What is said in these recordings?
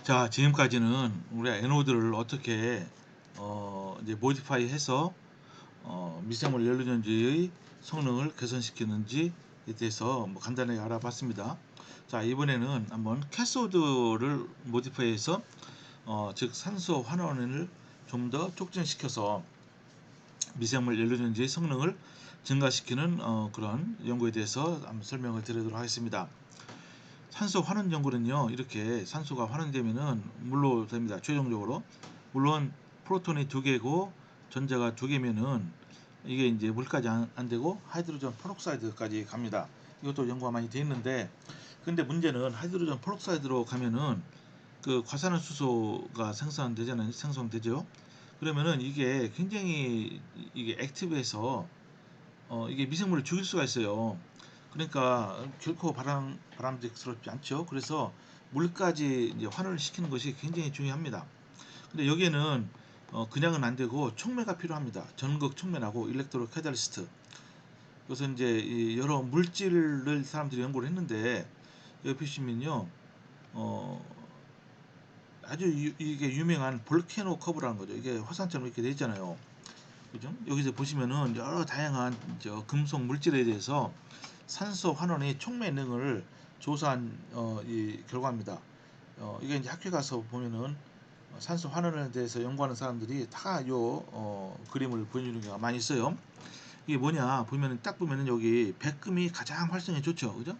자, 지금까지는 우리가 에노드를 어떻게 이제 모디파이 해서 미생물 연료전지의 성능을 개선시키는지에 대해서 뭐 간단하게 알아봤습니다. 자, 이번에는 한번 캐소드를 모디파이해서 즉 산소 환원을 좀 더 촉진시켜서 미생물 연료전지의 성능을 증가시키는 그런 연구에 대해서 한번 설명을 드리도록 하겠습니다. 산소 환원 연구는요, 이렇게 산소가 환원되면은 물로 됩니다. 최종적으로 물론 프로톤이 두 개고 전자가 두 개면은 이게 이제 물까지 안 되고 하이드로전 페록사이드까지 갑니다. 이것도 연구가 많이 돼 있는데, 근데 문제는 하이드로전 페록사이드로 가면은 그 과산화수소가 생성되죠. 그러면은 이게 굉장히 이게 액티브해서 이게 미생물을 죽일 수가 있어요. 그러니까 결코 바람직스럽지 않죠. 그래서 물까지 이제 환원을 시키는 것이 굉장히 중요합니다. 근데 여기에는 그냥은 안 되고 촉매가 필요합니다. 전극 촉매라고 일렉트로 캐탈리스트. 그래서 이제 이 여러 물질을 사람들이 연구를 했는데 여기 보시면요, 어, 아주 이게 유명한 볼케노 커브라는 거죠. 이게 화산처럼 이렇게 돼 있잖아요. 그죠? 여기서 보시면은 여러 다양한 금속 물질에 대해서 산소 환원의 촉매능을 조사한 이 결과입니다. 이게 이제 학교 가서 보면은 산소 환원에 대해서 연구하는 사람들이 다 요 그림을 보여주는 경우가 많이 있어요. 이게 뭐냐 보면은 딱 보면은 여기 백금이 가장 활성에 좋죠, 그죠?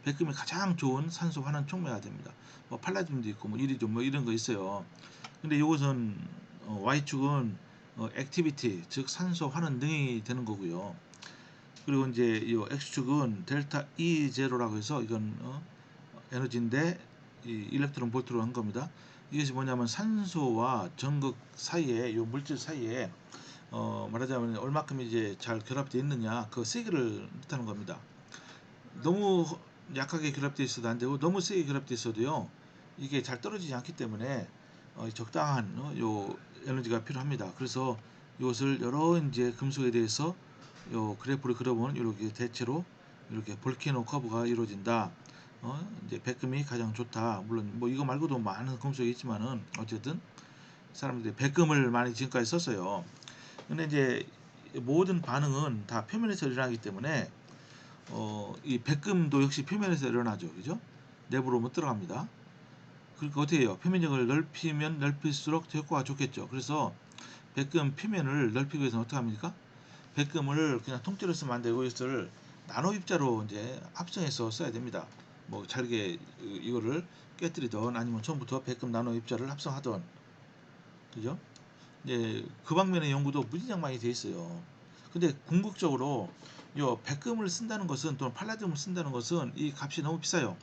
백금이 가장 좋은 산소 환원 촉매가 됩니다. 뭐 팔라듐도 있고 뭐 이리듐 뭐 이런 거 있어요. 근데 이것은 Y축은 액티비티 즉 산소 환원 능이 되는 거고요. 그리고 이제 이 X축은 델타 E0라고 해서 이건 에너지인데 이 일렉트론 볼트로 한 겁니다. 이것이 뭐냐면 산소와 전극 사이에 이 물질 사이에 말하자면 얼마큼 이제 잘 결합되어 있느냐 그 세기를 뜻하는 겁니다. 너무 약하게 결합되어 있어도 안 되고 너무 세게 결합되어 있어도요 이게 잘 떨어지지 않기 때문에 적당한 요 에너지가 필요합니다. 그래서 이것을 여러 이제 금속에 대해서 요 그래프를 그려보면 이렇게 대체로 이렇게 볼케노 커브가 이루어진다. 이제 백금이 가장 좋다. 물론 뭐 이거 말고도 많은 금속이 있지만은 어쨌든 사람들이 백금을 많이 지금까지 썼어요. 근데 이제 모든 반응은 다 표면에서 일어나기 때문에 이 백금도 역시 표면에서 일어나죠. 그죠? 내부로 못 들어갑니다. 그러니까 어떻게 해요? 표면적을 넓히면 넓힐수록 효과가 좋겠죠. 그래서 백금 표면을 넓히기 위해서는 어떻게 합니까? 백금을 그냥 통째로 쓰면 안 되고 이것을 나노 입자로 이제 합성해서 써야 됩니다. 뭐 잘게 이거를 깨뜨리던 아니면 처음부터 백금 나노 입자를 합성하던 그죠? 이제 그 방면의 연구도 무지장 많이 돼 있어요. 근데 궁극적으로 요 백금을 쓴다는 것은 또는 팔라듐을 쓴다는 것은 이 값이 너무 비싸요.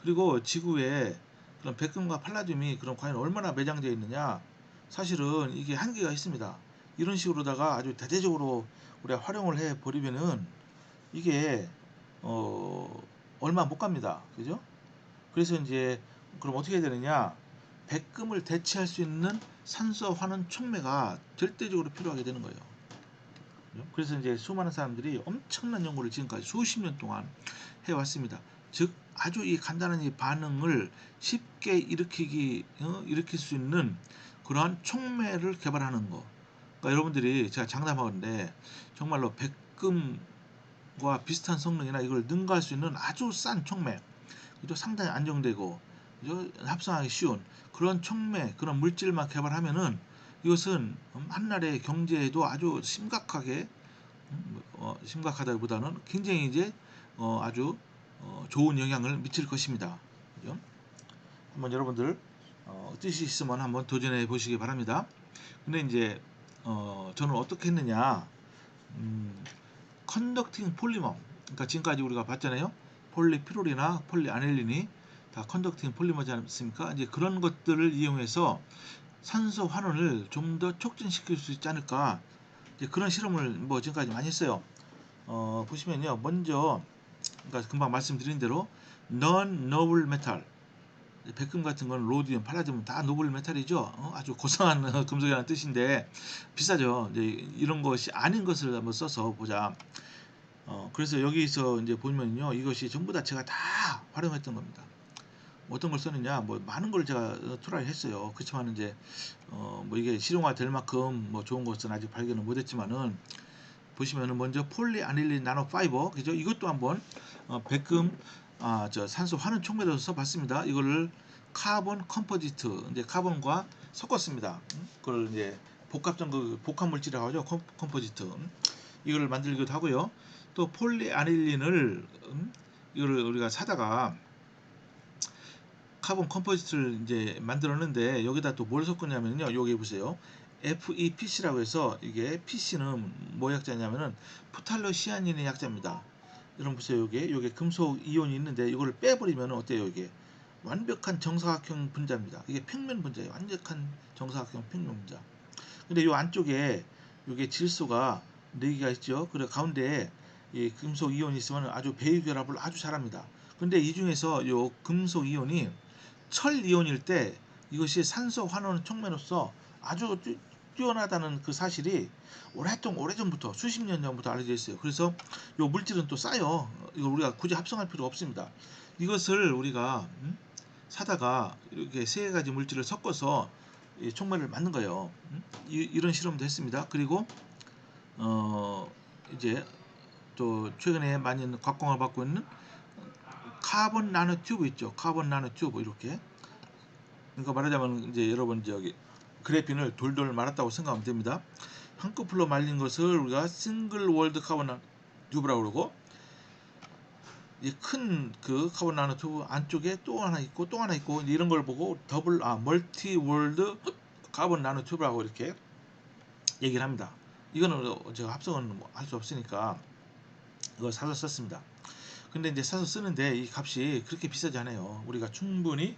그리고 지구에 그런 백금과 팔라듐이 그럼 과연 얼마나 매장되어 있느냐? 사실은 이게 한계가 있습니다. 이런 식으로다가 아주 대대적으로 우리가 활용을 해 버리면은 이게 어 얼마 못 갑니다. 그죠? 그래서 이제 그럼 어떻게 해야 되느냐? 백금을 대체할 수 있는 산소 환원 촉매가 절대적으로 필요하게 되는 거예요. 그래서 이제 수많은 사람들이 엄청난 연구를 지금까지 수십 년 동안 해왔습니다. 즉 아주 이 간단한 이 반응을 쉽게 일으킬 수 있는 그러한 촉매를 개발하는 거. 그러니까 여러분들이 제가 장담하건데 정말로 백금과 비슷한 성능이나 이걸 능가할 수 있는 아주 싼 촉매, 그죠? 상당히 안정되고 그죠? 합성하기 쉬운 그런 촉매, 그런 물질만 개발하면은 이것은 한나라의 경제에도 아주 심각하게 심각하다기보다는 굉장히 이제 아주 좋은 영향을 미칠 것입니다. 그죠? 한번 여러분들 뜻이 있으면 한번 도전해 보시기 바랍니다. 근데 이제 저는 어떻게 했느냐, 컨덕팅 폴리머, 그러니까 지금까지 우리가 봤잖아요. 폴리피롤이나 폴리아닐린이 다 컨덕팅 폴리머지 않습니까? 이제 그런 것들을 이용해서 산소 환원을 좀 더 촉진시킬 수 있지 않을까, 이제 그런 실험을 뭐 지금까지 많이 했어요. 보시면요, 먼저 그러니까 금방 말씀드린 대로 non noble metal, 백금 같은 건 로디움, 팔라듐은 다 노블 메탈이죠. 아주 고상한 금속이라는 뜻인데 비싸죠. 이제 이런 것이 아닌 것을 한번 써서 보자. 그래서 여기서 이제 보면요, 이것이 전부 다 제가 다 활용했던 겁니다. 어떤 걸 썼느냐, 뭐 많은 걸 제가 트라이 했어요. 그렇지만 이제 뭐 이게 실용화 될 만큼 뭐 좋은 것은 아직 발견을 못했지만은, 보시면은 먼저 폴리아닐린 나노 파이버, 그죠? 이것도 한번 백금 저 산소 환원 촉매로 써봤습니다. 이거를 카본 컴포지트, 이제 카본과 섞었습니다. 그걸 이제 복합성 그 복합 물질이라고 하죠. 컴포지트. 이거를 만들기도 하고요. 또 폴리아닐린을 이거를 우리가 사다가 카본 컴포지트를 이제 만들었는데, 여기다 또 뭘 섞었냐면요. 여기 보세요. FEPC라고 해서, 이게 PC는 뭐 약자냐면은 프탈로시아닌의 약자입니다. 여러분 보세요. 요게 금속 이온이 있는데 이거를 빼버리면 어때요? 이게 완벽한 정사각형 분자입니다. 이게 평면 분자예요. 완벽한 정사각형 평면 분자. 근데 이 안쪽에 요게 질소가 4개가 있죠. 그래 가운데에 이 금속 이온이 있으면 아주 배유 결합을 아주 잘합니다. 근데 이 중에서 요 금속 이온이 철 이온일 때 이것이 산소 환원 촉매로서 아주 뛰어나다는 그 사실이 오래전부터 수십 년 전부터 알려져 있어요. 그래서 요 물질은 또 싸요. 이거 우리가 굳이 합성할 필요 없습니다. 이것을 우리가 사다가 이렇게 세 가지 물질을 섞어서 이 촉매를 만든 거예요. 이런 실험도 했습니다. 그리고 어 이제 또 최근에 많이 각광을 받고 있는 카본 나노 튜브 있죠. 카본 나노 튜브 이렇게. 그러니까 말하자면 이제 여러분 저기 그래핀을 돌돌 말았다고 생각하면 됩니다. 한꺼풀로 말린 것을 우리가 싱글 월드 카본 튜브라고 그러고, 이 큰 그 카본 나노 튜브 안쪽에 또 하나 있고 또 하나 있고, 이런 걸 보고 멀티 월드 카본 나노 튜브라고 이렇게 얘기를 합니다. 이거는 제가 합성은 할 수 없으니까 이걸 사서 썼습니다. 근데 이제 사서 쓰는데 이 값이 그렇게 비싸지 않아요. 우리가 충분히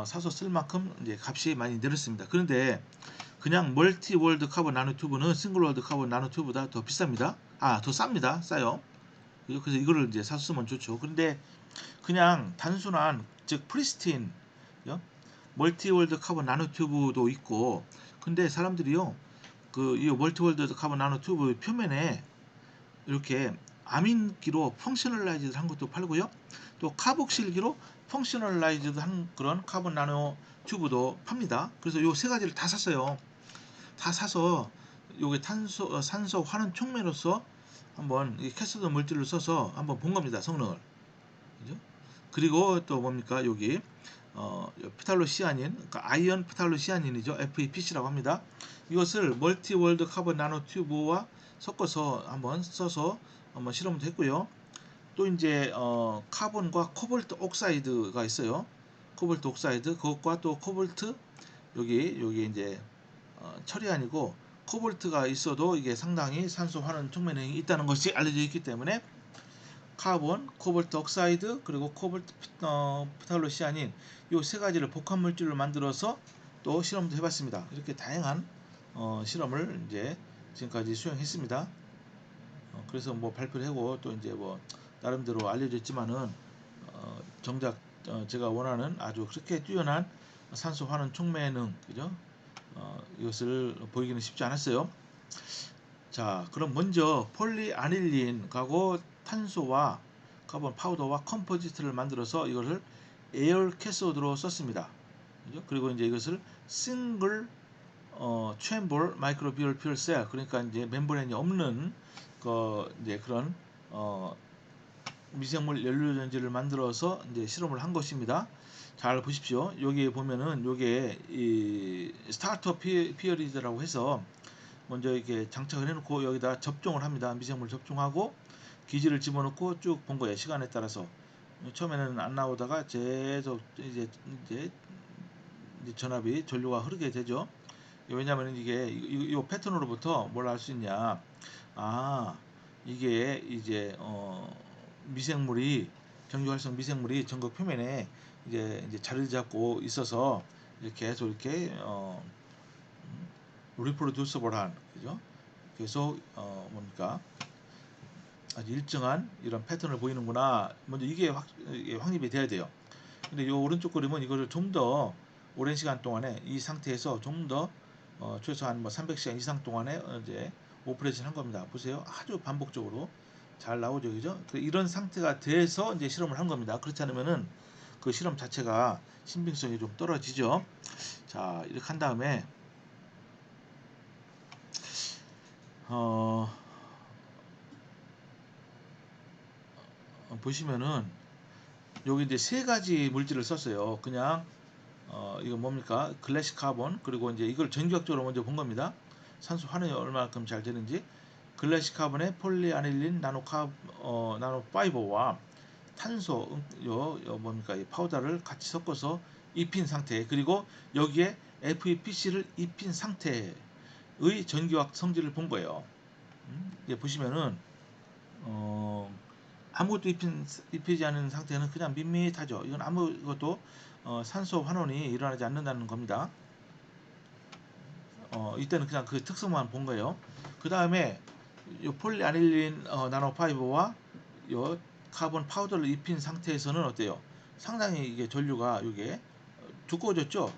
사서 쓸 만큼 이제 값이 많이 늘었습니다. 그런데 그냥 멀티 월드 카본 나노 튜브는 싱글 월드 카본 나노 튜브보다 더 비쌉니다. 더 쌉니다. 싸요. 그래서 이거를 이제 사서 쓰면 좋죠. 그런데 그냥 단순한 즉 프리스틴 멀티 월드 카본 나노 튜브도 있고, 근데 사람들이요 그 이 멀티 월드 카본 나노 튜브 표면에 이렇게 아민기로 펑셔널라이즈드 한 것도 팔고요. 또 카복실기로 펑셔널라이즈드 한 그런 카본 나노 튜브도 팝니다. 그래서 요 세 가지를 다 샀어요. 다 사서 요게 산소 환원 촉매로서 한번 이 캐스터 물질을 써서 한번 본 겁니다. 성능을. 그죠? 그리고 또 뭡니까? 여기 피탈로시아닌, 그러니까 아이언 피탈로시아닌이죠. FEPC라고 합니다. 이것을 멀티 월드 카본 나노 튜브와 섞어서 한번 써서 한번 실험도 했고요. 또 이제 카본과 코볼트 옥사이드가 있어요. 코볼트 옥사이드, 그것과 또 코볼트, 여기 이제 철이 아니고 코볼트가 있어도 이게 상당히 산소 환원 촉매능이 있다는 것이 알려져 있기 때문에 카본, 코볼트 옥사이드, 그리고 코볼트 피탈로시아닌 이 세 가지를 복합 물질로 만들어서 또 실험도 해봤습니다. 이렇게 다양한 실험을 이제 지금까지 수행했습니다. 그래서 뭐 발표를 하고 또 이제 뭐 나름대로 알려졌지만은 정작 제가 원하는 아주 그렇게 뛰어난 산소 환원 촉매능, 그죠? 이것을 보이기는 쉽지 않았어요. 자, 그럼 먼저 폴리아닐린하고 탄소와 카본 파우더와 컴포지트를 만들어서 이것을 에어 캐소드로 썼습니다. 그죠? 그리고 이제 이것을 싱글 챔버 마이크로비얼 퓨얼 셀, 그러니까 이제 멤브레인이 없는 이제 그런 미생물 연료 전지를 만들어서 이제 실험을 한 것입니다. 잘 보십시오. 여기 보면은 요게 이 스타터 피어리즈라고 해서 먼저 이렇게 장착을 해놓고 여기다 접종을 합니다. 미생물 접종하고 기지를 집어넣고 쭉 본 거예요. 시간에 따라서. 처음에는 안 나오다가 계속 이제 전압이 전류가 흐르게 되죠. 왜냐하면 이게 이 패턴으로부터 뭘 알 수 있냐? 이게 이제 미생물이 정규활성 미생물이 전극 표면에 이제 자리 잡고 있어서 이렇게 계속 이렇게 리프로듀서블한, 그죠? 계속 뭡니까? 아주 일정한 이런 패턴을 보이는구나. 먼저 이게 확립이 돼야 돼요. 근데 이 오른쪽 그림은 이거를 좀 더 오랜 시간 동안에 이 상태에서 좀 더 최소한 뭐 300시간 이상 동안에 이제 오퍼레이션 한 겁니다. 보세요. 아주 반복적으로 잘 나오죠, 그죠? 이런 상태가 돼서 이제 실험을 한 겁니다. 그렇지 않으면은 그 실험 자체가 신빙성이 좀 떨어지죠. 자, 이렇게 한 다음에 어, 보시면은 여기 이제 세 가지 물질을 썼어요. 그냥 이거 뭡니까? 글래시 카본, 그리고 이제 이걸 전기학적으로 먼저 본 겁니다. 산소 환원이 얼마큼 잘 되는지. 글래시 카본에 폴리아닐린 나노 파이버와 탄소 뭡니까? 이 파우더를 같이 섞어서 입힌 상태, 그리고 여기에 FEPC를 입힌 상태의 전기화학 성질을 본 거예요. 이제 보시면은 어, 아무것도 입히지 않은 상태는 그냥 밋밋하죠. 이건 아무것도 산소 환원이 일어나지 않는다는 겁니다. 이때는 그냥 그 특성만 본 거예요. 그 다음에 이 폴리아닐린 나노파이버와 요 카본 파우더를 입힌 상태에서는 어때요? 상당히 이게 전류가 이게 두꺼워졌죠.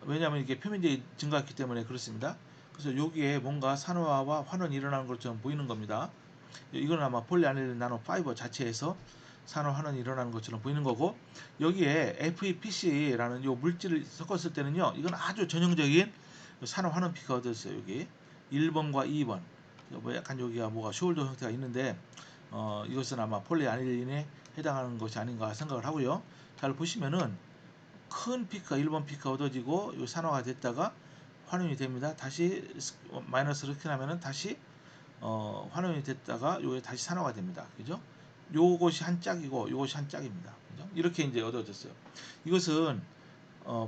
왜냐하면 이게 표면적이 증가했기 때문에 그렇습니다. 그래서 여기에 뭔가 산화와 환원이 일어나는 것처럼 보이는 겁니다. 이건 아마 폴리아닐린 나노파이버 자체에서 산화 환원이 일어나는 것처럼 보이는 거고, 여기에 FEPC라는 요 물질을 섞었을 때는요, 이건 아주 전형적인 산화 환원 피가 얻었어요. 여기 1번과 2번 뭐 약간 여기가 뭐가 숄더 형태가 있는데 이것은 아마 폴리아닐린에 해당하는 것이 아닌가 생각을 하고요. 잘 보시면은 큰 피크가 1번 피크가 얻어지고 요 산화가 됐다가 환원이 됩니다. 다시 마이너스를 스캔하면은 다시 환원이 됐다가 요게 다시 산화가 됩니다. 그죠? 요것이 한 짝이고 요것이 한 짝입니다. 그죠? 이렇게 이제 얻어졌어요. 이것은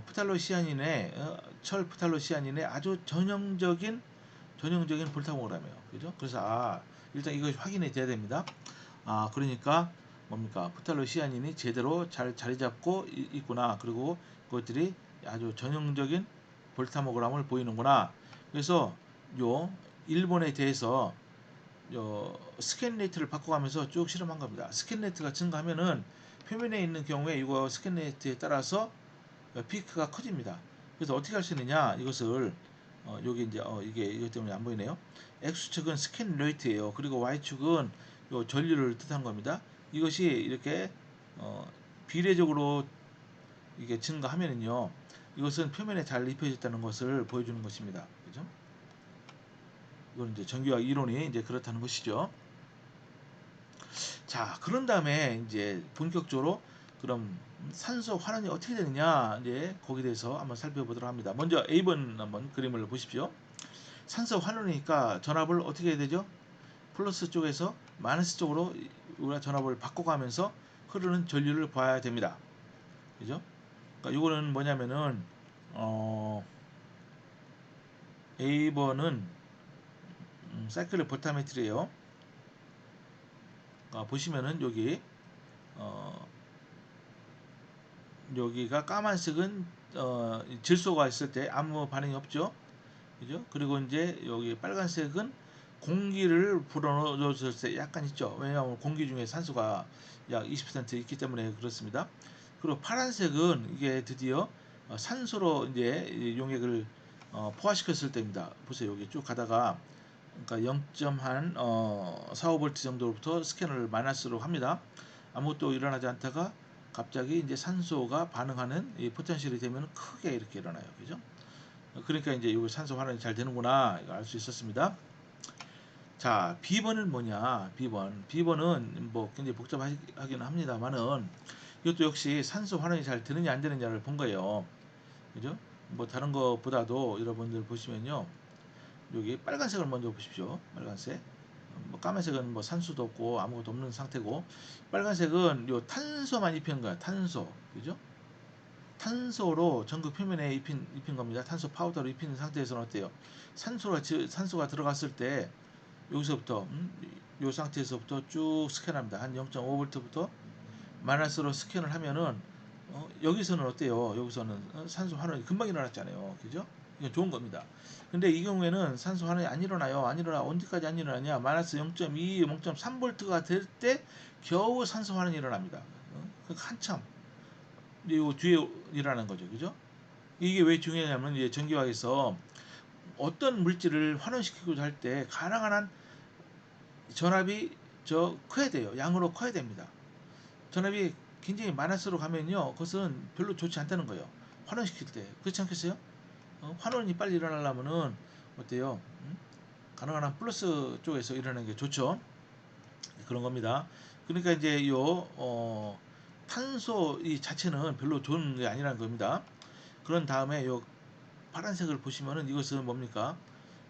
프탈로시아닌의 철 프탈로시아닌의 아주 전형적인 볼타모그램이에요. 그죠? 그래서 일단 이것이 확인이 돼야 됩니다. 그러니까 뭡니까? 프탈로시아닌이 제대로 잘 자리 잡고 있구나. 그리고 그것들이 아주 전형적인 볼타모그램을 보이는구나. 그래서 요 일본에 대해서 스캔 레이트를 바꿔가면서 쭉 실험한 겁니다. 스캔 레이트가 증가하면은 표면에 있는 경우에 이거 스캔 레이트에 따라서 피크가 커집니다. 그래서 어떻게 할 수 있느냐? 이것을 여기 이제 이게 이것 때문에 안 보이네요. X축은 스캔 레이트예요. 그리고 Y축은 요 전류를 뜻한 겁니다. 이것이 이렇게 비례적으로 이게 증가하면은요, 이것은 표면에 잘 입혀졌다는 것을 보여주는 것입니다. 그죠? 이건 이제 전기화학 이론이 이제 그렇다는 것이죠. 자, 그런 다음에 이제 본격적으로 그럼 산소 환원이 어떻게 되느냐, 이제 거기에 대해서 한번 살펴보도록 합니다. 먼저 A번 한번 그림을 보십시오. 산소 환원이니까 전압을 어떻게 해야 되죠? 플러스 쪽에서 마이너스 쪽으로 우리가 전압을 바꿔가면서 흐르는 전류를 봐야 됩니다. 그죠? 그러니까 이거는 뭐냐면은 A번은 사이클의 포타메트리예요. 보시면은 어, 여기가 까만색은 질소가 있을 때 아무 반응이 없죠. 그죠? 그리고 이제 여기 빨간색은 공기를 불어넣었을 때 약간 있죠. 왜냐하면 공기 중에 산소가 약 20% 있기 때문에 그렇습니다. 그리고 파란색은 이게 드디어 산소로 이제 용액을 포화시켰을 때입니다. 보세요. 여기 쭉 가다가 그러니까 0.4V 정도로부터 스캔을 마이너스로 합니다. 아무것도 일어나지 않다가 갑자기 이제 산소가 반응하는 이 포텐셜이 되면 크게 이렇게 일어나요. 그죠? 그러니까 이제 이 산소 환원이 잘 되는구나 이거 알 수 있었습니다. 자, B번은 뭐냐? B번은 뭐 굉장히 복잡하기는 합니다만은 이것도 역시 산소 환원이 잘 되느냐 안 되느냐를 본 거예요. 그죠? 뭐 다른 것보다도 여러분들 보시면요. 여기 빨간색을 먼저 보십시오. 빨간색. 뭐 까만색은 뭐 산소도 없고 아무것도 없는 상태고, 빨간색은 요 탄소만 입힌 거야. 탄소. 그죠? 탄소로 전극 표면에 입힌 겁니다. 탄소 파우더로 입힌 상태에서는 어때요? 산소가 들어갔을 때 여기서부터 요 상태에서부터 쭉 스캔합니다. 한 0.5V부터 마이너스로 스캔을 하면은 여기서는 어때요? 여기서는 산소 환원이 금방 일어났잖아요. 그죠? 이건 좋은 겁니다. 근데 이 경우에는 산소 환원이 안 일어나요. 안 일어나. 언제까지 안 일어나냐? 마이너스 0.2, 0.3V가 될 때 겨우 산소 환원이 일어납니다. 그러니까 한참 이 뒤에 일어나는 거죠. 그죠? 이게 왜 중요하냐면 이제 전기화학에서 어떤 물질을 환원시키고자 할 때 가능한 한 전압이 커야 돼요. 양으로 커야 됩니다. 전압이 굉장히 마이너스로 가면요, 그것은 별로 좋지 않다는 거예요. 환원시킬 때. 그렇지 않겠어요? 환원이 빨리 일어나려면은 어때요? 가능한 한 플러스 쪽에서 일어나는 게 좋죠. 그런 겁니다. 그러니까 이제 탄소 이 자체는 별로 좋은 게 아니라는 겁니다. 그런 다음에 요 파란색을 보시면은 이것은 뭡니까?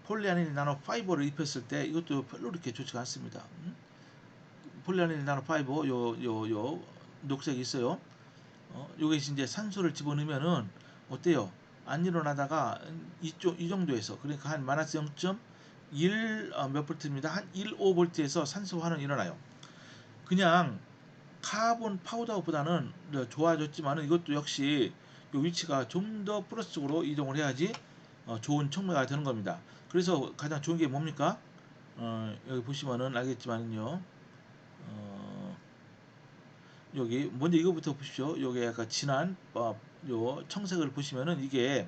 폴리아닐 나노 파이버를 입혔을 때 이것도 별로 그렇게 좋지가 않습니다. 폴리아닐 나노 파이버 요 녹색이 있어요. 요게 이제 산소를 집어넣으면은 어때요? 안 일어나다가 이 정도에서, 그러니까 한 마이너스 0.1 몇 볼트입니다. 한 1.5볼트에서 산소 환원이 일어나요. 그냥 카본 파우더보다는 좋아졌지만 이것도 역시 이 위치가 좀 더 플러스 쪽으로 이동을 해야지 좋은 촉매가 되는 겁니다. 그래서 가장 좋은 게 뭡니까? 여기 보시면은 알겠지만요. 어, 여기 먼저 이거부터 보십시오. 여기 약간 진한 요 청색을 보시면은 이게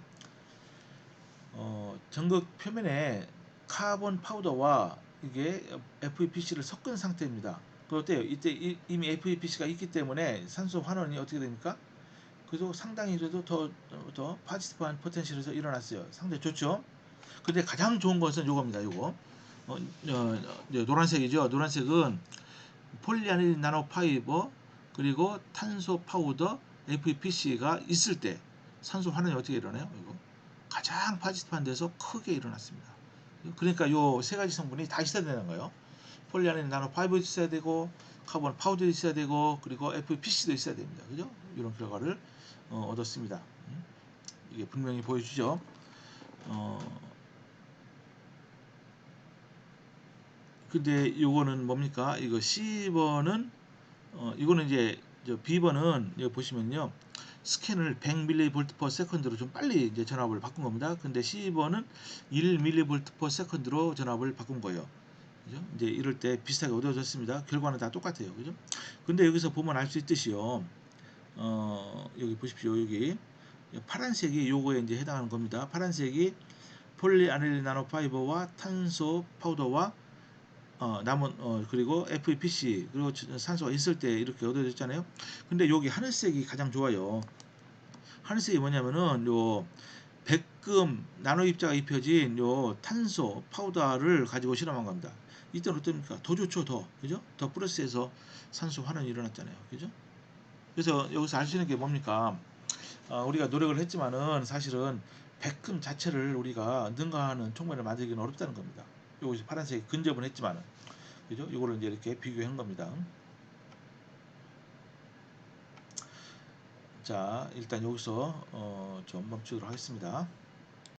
전극 표면에 카본 파우더와 이게 FEPC를 섞은 상태입니다. 그 어때요? 이때 이미 FEPC가 있기 때문에 산소 환원이 어떻게 됩니까? 그래도 상당히 그래도 더 파지티브한 포텐셜에서 일어났어요. 상당히 좋죠. 근데 가장 좋은 것은 요겁니다. 요거 노란색이죠. 노란색은 폴리아닐 나노파이버 그리고 탄소 파우더 FEPC가 있을 때 산소 환원이 어떻게 일어나요? 이거 가장 파지티브한 데서 크게 일어났습니다. 그러니까 요 세 가지 성분이 다 있어야 되는 거예요. 폴리아닐 나노파이버 있어야 되고 카본 파우더 있어야 되고 그리고 FEPC도 있어야 됩니다. 그죠? 이런 결과를 얻었습니다. 이게 분명히 보여주죠. 근데 요거는 뭡니까? 이거 C번은 이거는 이제 B번은 여기 보시면요. 스캔을 100mV/s로 좀 빨리 이제 전압을 바꾼 겁니다. 근데 C번은 1mV/s로 전압을 바꾼 거예요. 그죠? 이제 이럴 때 비슷하게 얻어졌습니다. 결과는 다 똑같아요. 그죠? 근데 여기서 보면 알 수 있듯이요. 여기 보십시오. 여기 파란색이 요거에 이제 해당하는 겁니다. 파란색이 폴리아닐 나노파이버와 탄소 파우더와 남은 그리고 FEPC 그리고 산소가 있을 때 이렇게 얻어졌잖아요. 근데 여기 하늘색이 가장 좋아요. 하늘색이 뭐냐면은 요 백금 나노 입자가 입혀진 요 탄소 파우더를 가지고 실험한 겁니다. 이때는 어떻습니까? 더 좋죠, 더. 그죠? 더 플러스해서 산소 환원이 일어났잖아요. 그죠? 그래서 여기서 알 수 있는 게 뭡니까? 우리가 노력을 했지만은 사실은 백금 자체를 우리가 능가하는 촉매를 만들기는 어렵다는 겁니다. 여기서 파란색이 근접은 했지만은. 그죠? 이거를 이제 이렇게 비교한 겁니다. 자, 일단 여기서 좀 멈추도록 하겠습니다.